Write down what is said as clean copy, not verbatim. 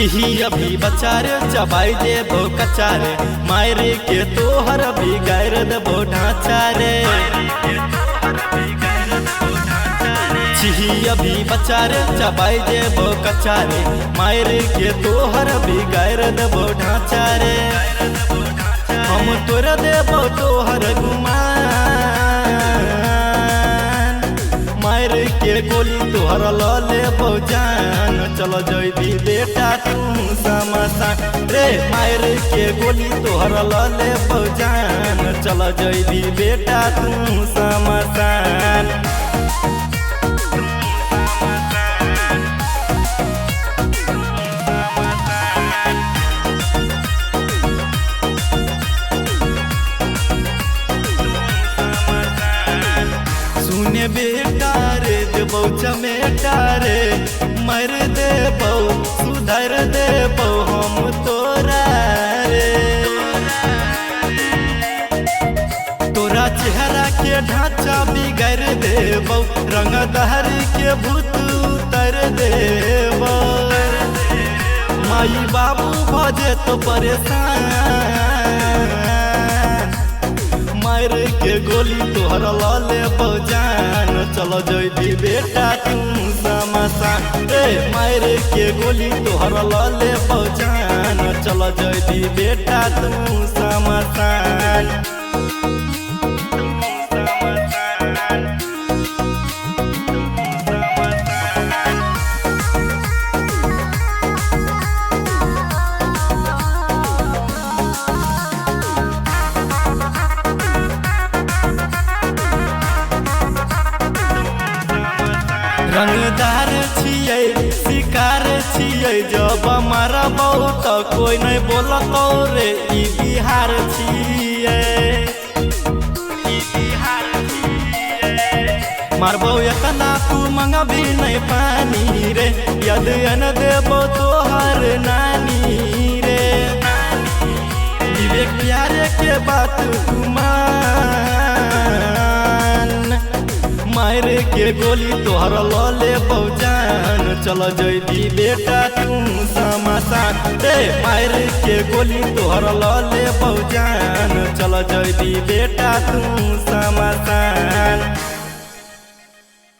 छिही अभी बचारे चबाई देबो कचारे मायरे के तोहर भी गैर देबो ढांचारे। छिही अभी बचारे चबाई देबो कचारे मायरे के तोहर भी गैर देबो ढांचारे। हम तोरा देबो तोहर गुमान मायर के गोली तोहर ल लेबो जान। चल जइबी बेटा तू समसान रे मायर के गोली तोहर ल लेबो जान। चल जइबी बेटा तू समसान। सुने बेटा रे देबो चमेटा रे मर देबो सुधर देबो हम तोरा रे। तोरा चेहरा के ढांचा बिगड़ देबो रंग दहरी के भूत उतर देबो। माई बाबू भजे तो परेशान मायर के गोली तोहर ल लेबो जान। चल जइबी बेटा तू समसान रे मायर के गोली तोहर ल लेबो जान। चल जइबी बेटा तू समसान। रंगदार छियै शिकार छियै जब मारबो त कोई नहीं बोलतो रे ई बिहार छियै। मारबो एतना तू मंगबी नहीं पानी रे यद न देबो तोहर नानी रे। विवेक प्यारे के बात तू मायर के गोली तोहर ल लेबो जान। चल जइबी बेटा तू समसान रे मायर के गोली तोहर ल लेबो जान। चल जइबी बेटा तू समसान।